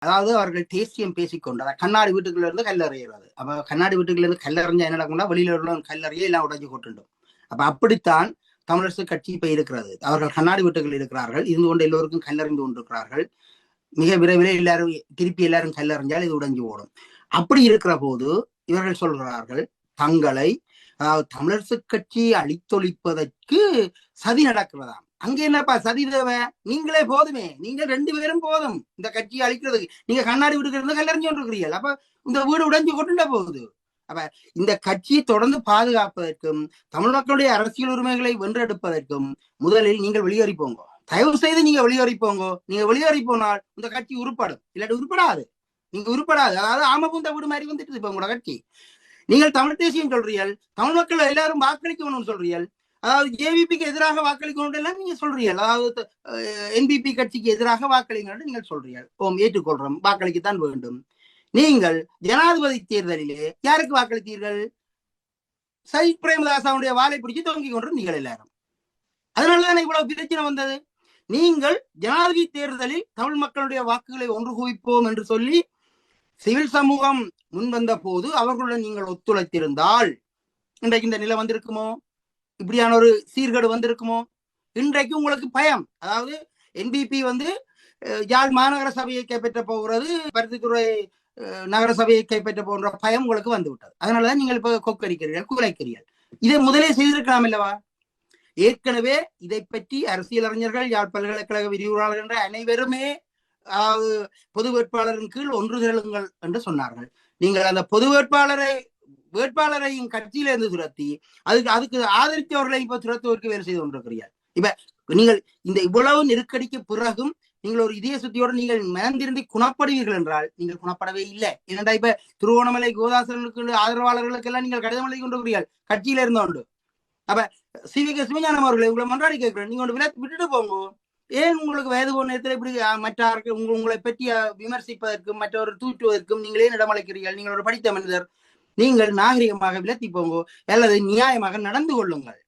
அதாவது அவர்கள் தேசியம் பேசிக்கொண்டு அதாவது கண்ணாடி வீட்டுக்குள்ள இருந்து கல்லறையிறது. அப்ப கண்ணாடி வீட்டுக்குள்ள இருந்து கல்லறிஞ்சா என்ன நடக்கும்னா வெளியில உள்ள கல்லறையே எல்லாம் உடைஞ்சு கொட்டுண்டும். அப்ப அப்படித்தான் தமிழரசு கட்சி இப்ப இருக்கிறது. அவர்கள் கண்ணாடி வீட்டுகள் இருக்கிறார்கள், இருந்து கொண்டு எல்லோருக்கும் கல்லறிந்து கொண்டிருக்கிறார்கள். மிக விரைவில் எல்லாரும் திருப்பி எல்லாரும் கல்லறிஞ்சால் இது உடைஞ்சு ஓடும். அப்படி இருக்கிற போது இவர்கள் சொல்கிறார்கள் தங்களை தமிழரசு கட்சியை அழித்தொழிப்பதற்கு சதி நடக்கிறதாம். அங்க என்னப்பா சதி தேவை? நீங்களே போதுமே, நீங்க 2 பேரும் போதும் இந்த கட்சியை அழிக்கிறதுக்கு. நீங்க கண்ணாடி வீடுக்கு கல்லறிஞ்சு கொண்டிருக்கிறீர்கள். அப்ப இந்த வீடு உடைஞ்சு கொண்டுட போகுது. அப்ப இந்த கட்சியை தொடர்ந்து பாதுகாப்பதற்கும் தமிழ் மக்களுடைய அரசியல் உரிமைகளை வென்றெடுப்பதற்கும் முதலில் நீங்கள் வெளியேறி போங்க. தயவு செய்து நீங்க வெளியேறி போங்க. நீங்க வெளியேறி போனால் இந்த கட்சி உருப்படும், இல்லாட்டி உருப்படாது. நீங்க உருப்படாது. அதாவது ஆமபூந்த வீடு மாதிரி வந்துட்டு இப்ப உங்களோட கட்சி. நீங்கள் தமிழ் தேசியம் சொல்றீர்கள், தமிழ் மக்கள் எல்லாரும் வாக்களிக்கணும்னு சொல்றீர்கள். அதாவது ஜேவிபிக்கு எதிராக வாக்களிக்கணும் நீங்க சொல்றீர்கள். அதாவது என்பிபி கட்சிக்கு எதிராக வாக்களிக்கணும் நீங்கள் சொல்றீர்கள். ஓம், ஏற்றுக்கொள்றோம், வாக்களிக்கத்தான் வேண்டும். நீங்கள் ஜனாதிபதி தேர்தலிலே யாருக்கு வாக்களித்தீர்கள்? சஜித் பிரேமதாசாவுடைய வாழை பிடிச்சு தொங்கிக் கொண்டு நீங்கள் எல்லாரும். அதனாலதான் இவ்வளவு பிரச்சனை வந்தது. நீங்கள் ஜனாதிபதி தேர்தலில் தமிழ் மக்களுடைய வாக்குகளை ஒன்று குவிப்போம் என்று சொல்லி சிவில் சமூகம் முன்வந்த போது அவர்களுடன் நீங்கள் ஒத்துழைத்திருந்தால் இன்றைக்கு இந்த நிலை வந்திருக்குமோ? இப்படியான ஒரு சீர்கேடு வந்திருக்குமோ? இன்றைக்கு உங்களுக்கு பயம். அதாவது என்பிபி யாழ் மாநகர சபையை கைப்பற்ற போகிறது, பருத்தித்துறை நகர சபையை கைப்பற்ற போன்ற பயம் உங்களுக்கு வந்து விட்டது. அதனாலதான் நீங்கள் இப்ப கொக்கரிக்கிறீர்கள், குலைக்கிறீர்கள். இதை முதலே செய்திருக்கலாம் அல்லவா? ஏற்கனவே இதை பற்றி அரசியல் அறிஞர்கள், யாழ் பல்கலைக்கழக விரிவுரையாளர் என்ற அனைவருமே பொது வேட்பாளரின் கீழ் ஒன்று திரளுங்கள் என்று சொன்னார்கள். நீங்கள் அந்த பொது வேட்பாளரையும் கட்சியிலிருந்து துரத்தி அதுக்கு ஆதரித்தவர்களை இப்ப துரத்துவதற்கு வேலை செய்து கொண்டிருக்கிறீர்கள். இப்ப நீங்கள் இந்த இவ்வளவு நெருக்கடிக்கு பிறகும் நீங்கள் ஒரு இதய சுத்தியோடு நீங்கள் மனந்திருந்தி குணப்படுவீர்கள் என்றால் நீங்கள் குணப்படவே இல்லை. ஏனென்றா இப்ப திருவோணமலை கோதாசனுக்கு ஆதரவாளர்களுக்கு எல்லாம் நீங்கள் கடிதம் எழுதி கொண்டிருக்கிறீர்கள் கட்சியில இருந்தோண்டு. அப்ப சிவிக சிவஞானம் அவர்களை உங்களை மன்றாடி கேட்கிறேன், நீங்க விட்டுட்டு போங்க. ஏன் உங்களுக்கு வயது போன நேரத்தில் இப்படி மற்ற உங்களை பற்றி விமர்சிப்பதற்கும் மற்றவர் தூற்றுவதற்கும் நீங்களே இடமளிக்கிறீர்கள்? நீங்கள் ஒரு படித்த மனிதர், நீங்கள் நாகரிகமாக விலத்தி போங்க அல்லது நியாயமாக நடந்து கொள்ளுங்கள்.